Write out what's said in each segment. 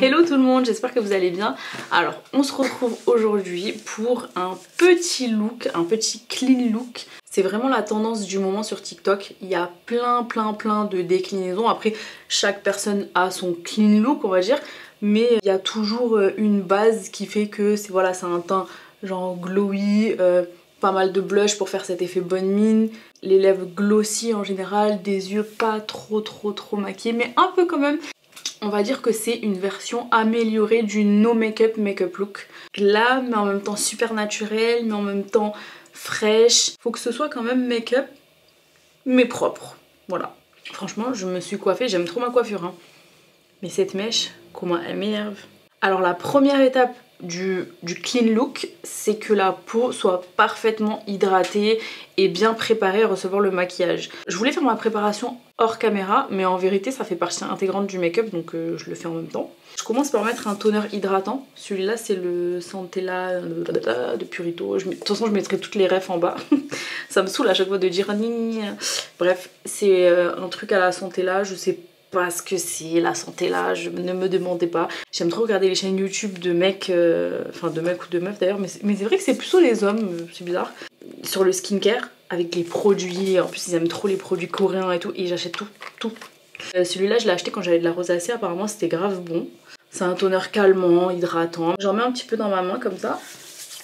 Hello tout le monde, j'espère que vous allez bien. Alors on se retrouve aujourd'hui pour un petit look, un petit clean look. C'est vraiment la tendance du moment sur TikTok. Il y a plein de déclinaisons. Après chaque personne a son clean look on va dire. Mais il y a toujours une base qui fait que c'est voilà, c'est un teint genre glowy, pas mal de blush pour faire cet effet bonne mine, les lèvres glossy en général, des yeux pas trop maquillés mais un peu quand même. On va dire que c'est une version améliorée du no make-up look. Là, mais en même temps super naturel, mais en même temps fraîche. Faut que ce soit quand même make-up, mais propre. Voilà. Franchement, je me suis coiffée, j'aime trop ma coiffure. Hein. Mais cette mèche, comment elle m'énerve. Alors la première étape du clean look, c'est que la peau soit parfaitement hydratée et bien préparée à recevoir le maquillage. Je voulais faire ma préparation hors caméra, mais en vérité ça fait partie intégrante du make-up, donc je le fais en même temps. Je commence par mettre un toner hydratant. Celui-là c'est le Centella de Purito. De toute façon je mettrai toutes les refs en bas. Ça me saoule à chaque fois de dire ni. Bref, c'est un truc à la Centella, je sais pas ce que c'est la Centella, ne me demandez pas. J'aime trop regarder les chaînes YouTube de mecs, enfin de mecs ou de meufs d'ailleurs, mais c'est vrai que c'est plutôt les hommes, c'est bizarre. Sur le skincare, avec les produits, en plus ils aiment trop les produits coréens et tout, et j'achète tout. Celui-là je l'ai acheté quand j'avais de la rosacée, apparemment c'était grave bon. C'est un toner calmant, hydratant. J'en mets un petit peu dans ma main comme ça,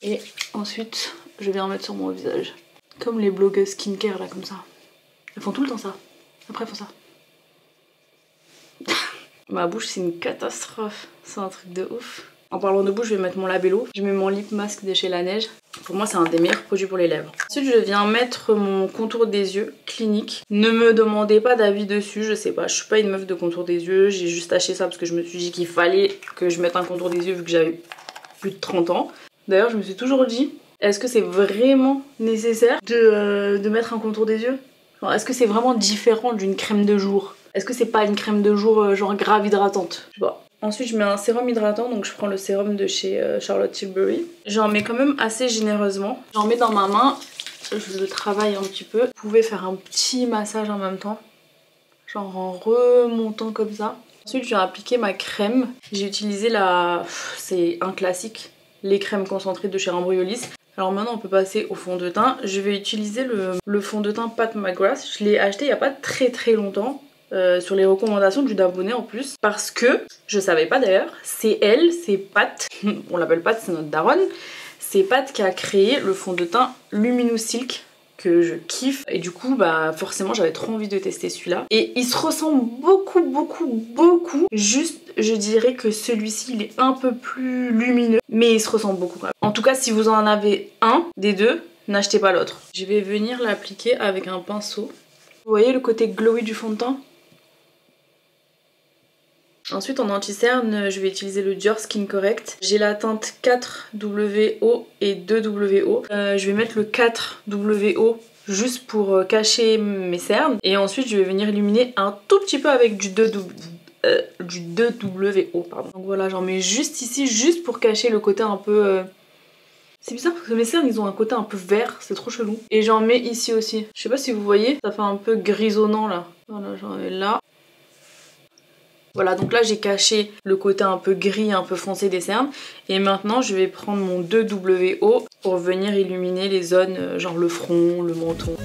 et ensuite je vais en mettre sur mon visage. Comme les blogueuses skincare là, comme ça. Elles font tout le temps ça. Après elles font ça. Ma bouche c'est une catastrophe, c'est un truc de ouf. En parlant de bouche, je vais mettre mon labello. Je mets mon lip mask de chez Laneige. Pour moi c'est un des meilleurs produits pour les lèvres. Ensuite je viens mettre mon contour des yeux clinique. Ne me demandez pas d'avis dessus, je sais pas, je suis pas une meuf de contour des yeux. J'ai juste acheté ça parce que je me suis dit qu'il fallait que je mette un contour des yeux vu que j'avais plus de 30 ans. D'ailleurs je me suis toujours dit, est-ce que c'est vraiment nécessaire de mettre un contour des yeux? Est-ce que c'est vraiment différent d'une crème de jour? Est-ce que c'est pas une crème de jour genre grave hydratante? Je sais pas. Ensuite je mets un sérum hydratant, donc je prends le sérum de chez Charlotte Tilbury. J'en mets quand même assez généreusement. J'en mets dans ma main, je le travaille un petit peu. Vous pouvez faire un petit massage en même temps, genre en remontant comme ça. Ensuite je viens appliquer ma crème. J'ai utilisé c'est un classique, les crèmes concentrées de chez Embryolisse. Alors maintenant on peut passer au fond de teint. Je vais utiliser le fond de teint Pat McGrath. Je l'ai acheté il n'y a pas très longtemps. Sur les recommandations d'une abonnée en plus, parce que je savais pas d'ailleurs, c'est Pat, on l'appelle Pat, c'est notre daronne, c'est Pat qui a créé le fond de teint Luminous Silk que je kiffe, et du coup bah forcément j'avais trop envie de tester celui-là, et il se ressemble beaucoup, juste je dirais que celui-ci il est un peu plus lumineux, mais il se ressemble beaucoup quand même. En tout cas si vous en avez un des deux, n'achetez pas l'autre. Je vais venir l'appliquer avec un pinceau. Vous voyez le côté glowy du fond de teint? Ensuite en anti-cerne, je vais utiliser le Dior Skin Correct. J'ai la teinte 4WO et 2WO. Je vais mettre le 4WO juste pour cacher mes cernes. Et ensuite je vais venir illuminer un tout petit peu avec du 2WO. Pardon. Donc voilà, j'en mets juste ici, juste pour cacher le côté un peu... C'est bizarre parce que mes cernes ils ont un côté un peu vert, c'est trop chelou. Et j'en mets ici aussi. Je sais pas si vous voyez, ça fait un peu grisonnant là. Voilà, j'en mets là. Voilà, donc là j'ai caché le côté un peu gris, un peu foncé des cernes. Et maintenant je vais prendre mon 2WO pour venir illuminer les zones, genre le front, le menton.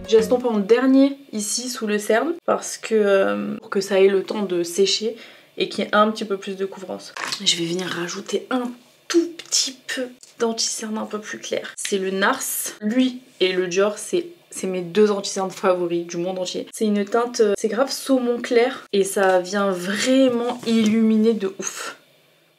J'estompe en dernier ici sous le cerne parce que pour que ça ait le temps de sécher et qu'il y ait un petit peu plus de couvrance. Je vais venir rajouter un tout petit peu d'anti-cerne un peu plus clair. C'est le Nars, lui et le Dior, c'est mes deux anti-cernes favoris du monde entier. C'est une teinte, c'est grave saumon clair et ça vient vraiment illuminer de ouf.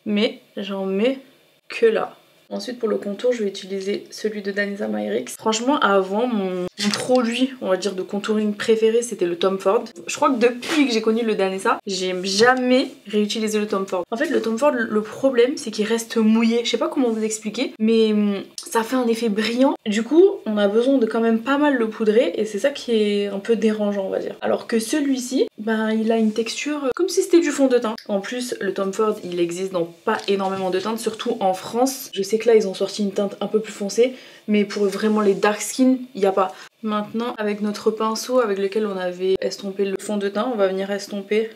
Mais j'en mets que là. Ensuite pour le contour je vais utiliser celui de Danessa Myricks. Franchement avant mon produit on va dire de contouring préféré c'était le Tom Ford. Je crois que depuis que j'ai connu le Danessa j'ai jamais réutilisé le Tom Ford. En fait le Tom Ford le problème c'est qu'il reste mouillé. Je sais pas comment vous expliquer mais ça fait un effet brillant. Du coup on a besoin de quand même pas mal le poudrer et c'est ça qui est un peu dérangeant on va dire. Alors que celui-ci ben il a une texture comme si c'était du fond de teint. En plus le Tom Ford il existe dans pas énormément de teintes, surtout en France. Je sais que là ils ont sorti une teinte un peu plus foncée mais pour vraiment les dark skin il n'y a pas. Maintenant, avec notre pinceau avec lequel on avait estompé le fond de teint, on va venir estomper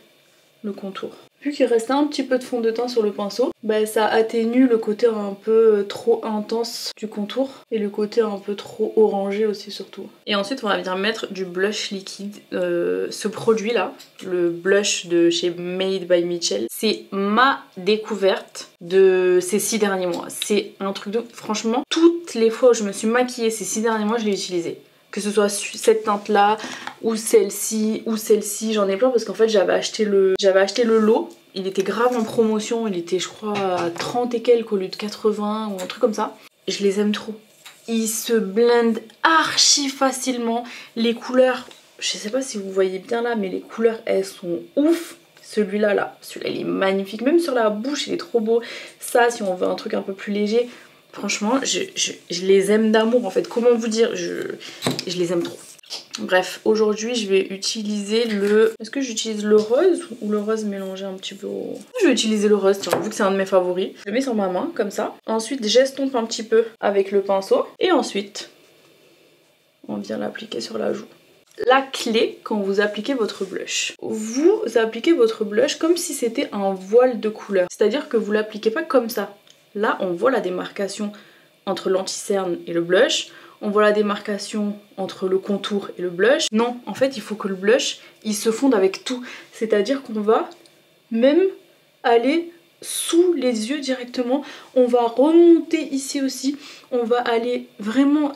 le contour. Vu qu'il restait un petit peu de fond de teint sur le pinceau, bah ça atténue le côté un peu trop intense du contour et le côté un peu trop orangé aussi surtout. Et ensuite on va venir mettre du blush liquide. Ce produit là, le blush de chez Made by Mitchell, c'est ma découverte de ces 6 derniers mois. C'est un truc de... Franchement, toutes les fois où je me suis maquillée ces 6 derniers mois, je l'ai utilisé. Que ce soit cette teinte là ou celle-ci, j'en ai plein parce qu'en fait j'avais acheté le lot, il était grave en promotion, il était je crois à 30 et quelques au lieu de 80 ou un truc comme ça. Je les aime trop. Ils se blendent archi facilement, les couleurs, je sais pas si vous voyez bien là mais les couleurs elles sont ouf. Celui-là il est magnifique, même sur la bouche il est trop beau. Ça si on veut un truc un peu plus léger. Franchement, je les aime d'amour en fait. Comment vous dire, je les aime trop. Bref, aujourd'hui je vais utiliser le... Est-ce que j'utilise le rose ou le rose mélangé un petit peu au... Je vais utiliser le rose, tiens, vu que c'est un de mes favoris. Je le mets sur ma main, comme ça. Ensuite, j'estompe un petit peu avec le pinceau. Et ensuite, on vient l'appliquer sur la joue. La clé quand vous appliquez votre blush. Vous appliquez votre blush comme si c'était un voile de couleur. C'est-à-dire que vous l'appliquez pas comme ça. Là, on voit la démarcation entre l'anti-cerne et le blush. On voit la démarcation entre le contour et le blush. Non, en fait, il faut que le blush, il se fonde avec tout. C'est-à-dire qu'on va même aller sous les yeux directement. On va remonter ici aussi. On va aller vraiment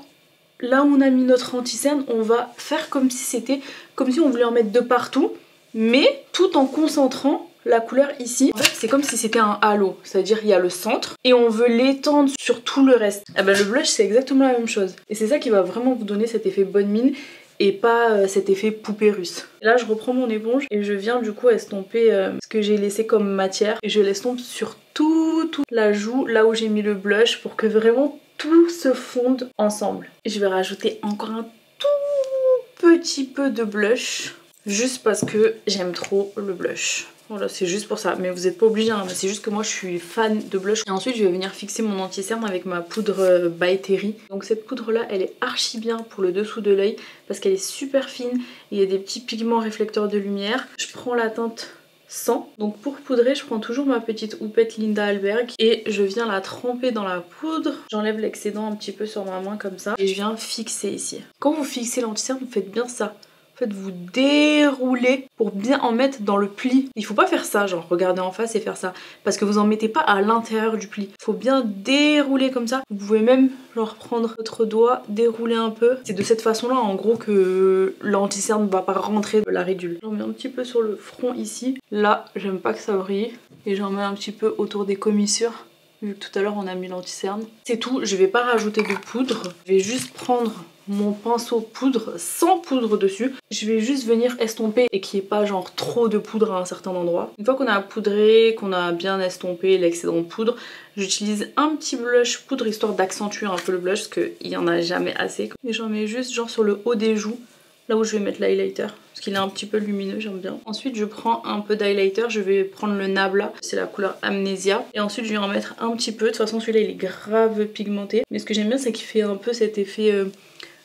là où on a mis notre anti-cerne. On va faire comme si c'était, comme si on voulait en mettre de partout. Mais tout en concentrant la couleur ici. En fait, c'est comme si c'était un halo, c'est-à-dire il y a le centre et on veut l'étendre sur tout le reste. Et ben le blush c'est exactement la même chose. Et c'est ça qui va vraiment vous donner cet effet bonne mine et pas cet effet poupée russe. Et là je reprends mon éponge et je viens du coup estomper ce que j'ai laissé comme matière et je l'estompe sur toute la joue, là où j'ai mis le blush pour que vraiment tout se fonde ensemble. Et je vais rajouter encore un tout petit peu de blush juste parce que j'aime trop le blush. Voilà, c'est juste pour ça, mais vous n'êtes pas obligé, hein. C'est juste que moi je suis fan de blush. Et ensuite je vais venir fixer mon anti-cerne avec ma poudre by Terry. Donc cette poudre là elle est archi bien pour le dessous de l'œil parce qu'elle est super fine et il y a des petits pigments réflecteurs de lumière. Je prends la teinte 100. Donc pour poudrer je prends toujours ma petite houppette Linda Alberg et je viens la tremper dans la poudre. J'enlève l'excédent un petit peu sur ma main comme ça et je viens fixer ici. Quand vous fixez l'anti-cerne vous faites bien ça. En fait, vous déroulez pour bien en mettre dans le pli. Il faut pas faire ça, genre regarder en face et faire ça. Parce que vous en mettez pas à l'intérieur du pli. Il faut bien dérouler comme ça. Vous pouvez même genre prendre votre doigt, dérouler un peu. C'est de cette façon-là en gros que l'anti-cerne ne va pas rentrer de la rédule. J'en mets un petit peu sur le front ici. Là, j'aime pas que ça brille. Et j'en mets un petit peu autour des commissures. Vu que tout à l'heure on a mis l'anti-cerne. C'est tout, je vais pas rajouter de poudre. Je vais juste prendre mon pinceau poudre sans poudre dessus. Je vais juste venir estomper et qu'il n'y ait pas genre trop de poudre à un certain endroit. Une fois qu'on a poudré, qu'on a bien estompé l'excédent de poudre, j'utilise un petit blush poudre histoire d'accentuer un peu le blush parce qu'il n'y en a jamais assez. Et j'en mets juste genre sur le haut des joues, là où je vais mettre l'highlighter. Parce qu'il est un petit peu lumineux, j'aime bien. Ensuite je prends un peu d'highlighter, je vais prendre le Nabla, c'est la couleur Amnesia. Et ensuite je vais en mettre un petit peu, de toute façon celui-là il est grave pigmenté. Mais ce que j'aime bien c'est qu'il fait un peu cet effet...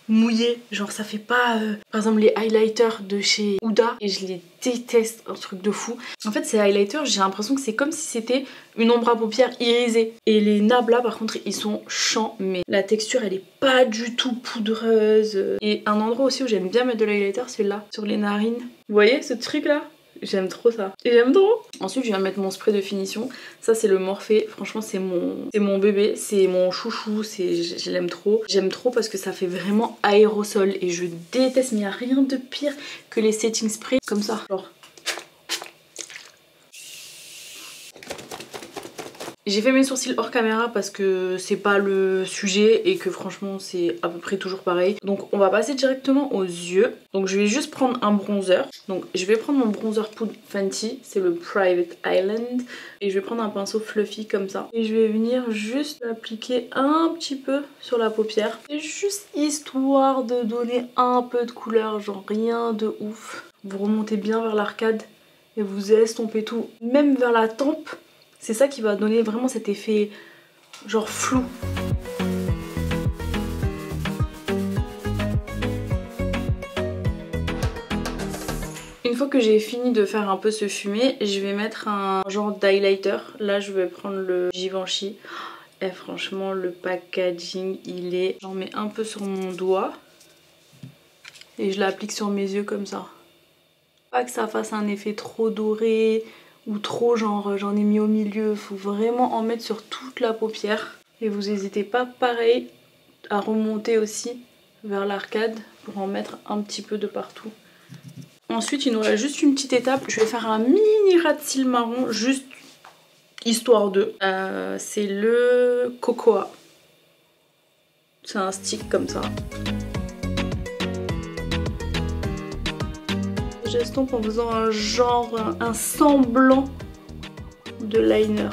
mouillé, genre ça fait pas par exemple les highlighters de chez Huda et je les déteste, un truc de fou. En fait ces highlighters j'ai l'impression que c'est comme si c'était une ombre à paupières irisée et les Nabla par contre ils sont chiants mais la texture elle est pas du tout poudreuse. Et un endroit aussi où j'aime bien mettre de l'highlighter c'est là sur les narines, vous voyez ce truc là? J'aime trop ça. Et j'aime trop. Ensuite, je viens mettre mon spray de finition. Ça, c'est le Morphe. Franchement, c'est mon bébé. C'est mon chouchou. Je l'aime trop. J'aime trop parce que ça fait vraiment aérosol. Et je déteste, mais il n'y a rien de pire que les setting sprays comme ça. Genre... J'ai fait mes sourcils hors caméra parce que c'est pas le sujet et que franchement c'est à peu près toujours pareil. Donc on va passer directement aux yeux. Donc je vais juste prendre un bronzer. Donc je vais prendre mon bronzer poudre Fenty, c'est le Private Island. Et je vais prendre un pinceau fluffy comme ça. Et je vais venir juste l'appliquer un petit peu sur la paupière. C'est juste histoire de donner un peu de couleur, genre rien de ouf. Vous remontez bien vers l'arcade et vous estompez tout, même vers la tempe. C'est ça qui va donner vraiment cet effet genre flou. une fois que j'ai fini de faire un peu ce fumé, je vais mettre un genre d'highlighter. Là je vais prendre le Givenchy. Et franchement le packaging il est... J'en mets un peu sur mon doigt. Et je l'applique sur mes yeux comme ça. Pas que ça fasse un effet trop doré ou trop genre j'en ai mis au milieu. Faut vraiment en mettre sur toute la paupière. Et vous n'hésitez pas pareil à remonter aussi vers l'arcade pour en mettre un petit peu de partout. Ensuite il nous reste juste une petite étape. Je vais faire un mini ras de cils marron juste histoire de. C'est le Cocoa. C'est un stick comme ça. J'estompe en faisant un genre, un semblant de liner.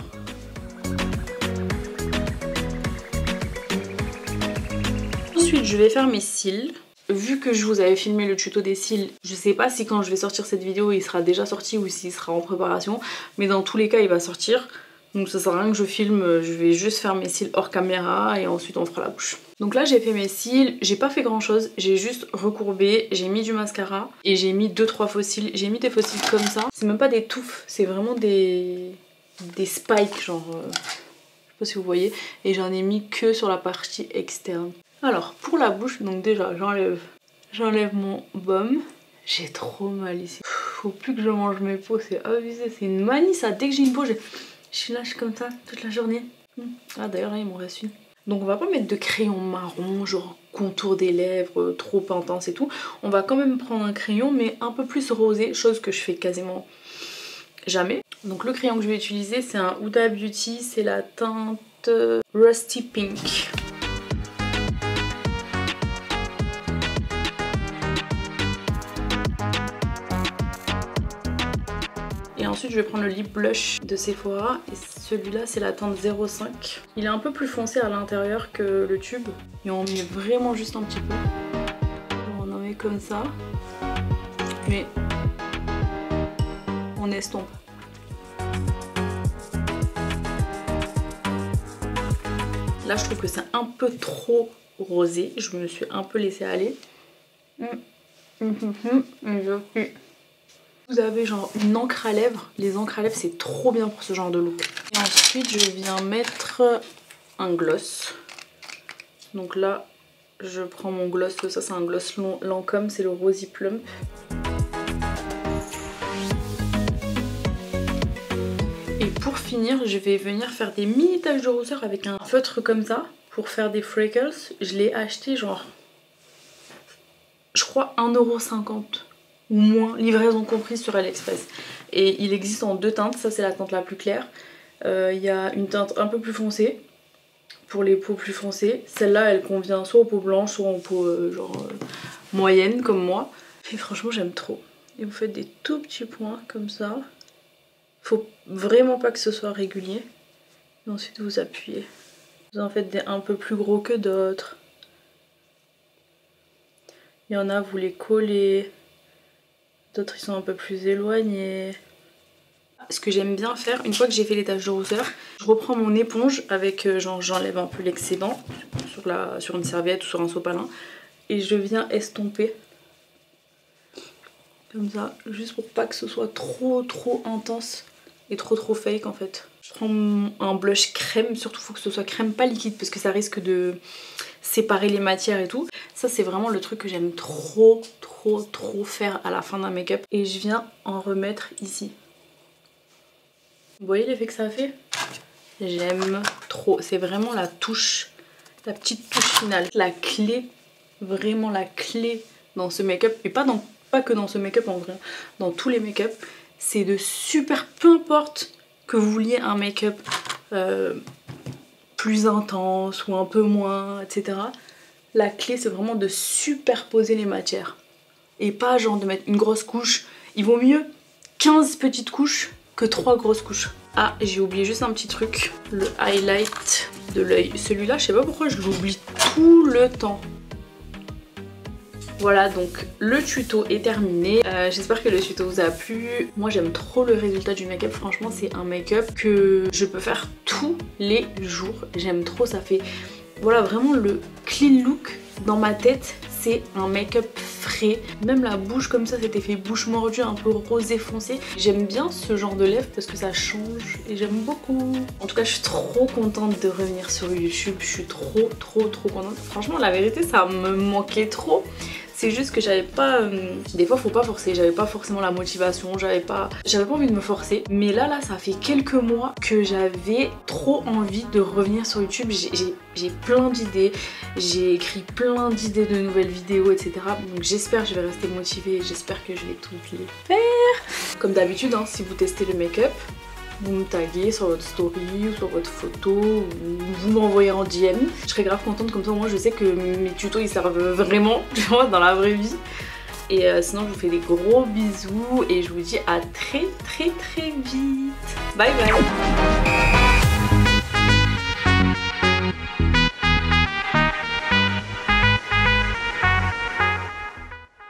Ensuite je vais faire mes cils. Vu que je vous avais filmé le tuto des cils, je sais pas si quand je vais sortir cette vidéo il sera déjà sorti ou s'il sera en préparation, mais dans tous les cas il va sortir. Donc ça sert à rien que je filme, je vais juste faire mes cils hors caméra et ensuite on fera la bouche. Donc là j'ai fait mes cils, j'ai pas fait grand chose, j'ai juste recourbé, j'ai mis du mascara et j'ai mis 2-3 faux cils. J'ai mis des faux cils comme ça, c'est même pas des touffes, c'est vraiment des spikes genre, je sais pas si vous voyez, et j'en ai mis que sur la partie externe. Alors pour la bouche, donc déjà j'enlève mon baume. J'ai trop mal ici. Faut plus que je mange mes peaux, c'est abusé, c'est une manie ça. Dès que j'ai une peau, je lâche comme ça toute la journée. Ah d'ailleurs là il m'en reste une. Donc on va pas mettre de crayon marron, genre contour des lèvres, trop intense et tout. On va quand même prendre un crayon mais un peu plus rosé, chose que je fais quasiment jamais. Donc le crayon que je vais utiliser c'est un Huda Beauty, c'est la teinte Rusty Pink. Et ensuite je vais prendre le lip blush de Sephora et celui-là c'est la teinte 05. Il est un peu plus foncé à l'intérieur que le tube et on met vraiment juste un petit peu. On en met comme ça, mais on estompe. Là je trouve que c'est un peu trop rosé, je me suis un peu laissée aller. Vous avez genre une encre à lèvres. Les encres à lèvres c'est trop bien pour ce genre de look. Et ensuite je viens mettre un gloss. Donc là je prends mon gloss, ça c'est un gloss Lancôme, c'est le Rosy Plump. Et pour finir je vais venir faire des mini taches de rousseur avec un feutre comme ça pour faire des freckles. Je l'ai acheté genre je crois 1,50 € ou moins, livraison comprise sur AliExpress. Et il existe en deux teintes, ça c'est la teinte la plus claire. Il y a une teinte un peu plus foncée, pour les peaux plus foncées. Celle-là elle convient soit aux peaux blanches, soit aux peaux moyennes comme moi. Et franchement j'aime trop. Et vous faites des tout petits points comme ça. Faut vraiment pas que ce soit régulier. Et ensuite vous appuyez. Vous en faites des un peu plus gros que d'autres. Il y en a vous les collez. D'autres ils sont un peu plus éloignés. Ce que j'aime bien faire, une fois que j'ai fait les taches de rousseur, je reprends mon éponge avec, genre j'enlève un peu l'excédent sur une serviette ou sur un sopalin. Et je viens estomper. Comme ça, juste pour pas que ce soit trop intense et trop fake en fait. Je prends un blush crème, surtout faut que ce soit crème pas liquide parce que ça risque de séparer les matières et tout. Ça c'est vraiment le truc que j'aime trop faire à la fin d'un make-up. Et je viens en remettre ici. Vous voyez l'effet que ça fait? J'aime trop. C'est vraiment la touche, la petite touche finale. La clé, vraiment la clé dans ce make-up. Et pas que dans ce make-up en vrai, dans tous les make-up. C'est de super, peu importe que vous vouliez un make-up plus intense ou un peu moins, etc. La clé c'est vraiment de superposer les matières. Et pas genre de mettre une grosse couche. Il vaut mieux 15 petites couches que 3 grosses couches. Ah, j'ai oublié juste un petit truc. Le highlight de l'œil. Celui-là, je sais pas pourquoi je l'oublie tout le temps. Voilà, donc le tuto est terminé. J'espère que le tuto vous a plu. Moi, j'aime trop le résultat du make-up. Franchement, c'est un make-up que je peux faire tous les jours. J'aime trop, ça fait... Voilà, vraiment le clean look dans ma tête, c'est un make-up frais. Même la bouche comme ça, cet effet bouche mordue un peu rosé foncé. J'aime bien ce genre de lèvres parce que ça change et j'aime beaucoup. En tout cas, je suis trop contente de revenir sur YouTube. Je suis trop contente. Franchement, la vérité, ça me manquait trop. C'est juste que j'avais pas... Des fois faut pas forcer, j'avais pas forcément la motivation, j'avais pas envie de me forcer. Mais là ça fait quelques mois que j'avais trop envie de revenir sur YouTube. J'ai plein d'idées, j'ai écrit plein d'idées de nouvelles vidéos, etc. Donc j'espère que je vais rester motivée et j'espère que je vais toutes les faire. Comme d'habitude, hein, si vous testez le make-up, vous me taguez sur votre story ou sur votre photo, ou vous m'envoyez en DM. Je serais grave contente, comme ça moi je sais que mes tutos ils servent vraiment, tu vois, dans la vraie vie. Et sinon je vous fais des gros bisous et je vous dis à très vite. Bye bye.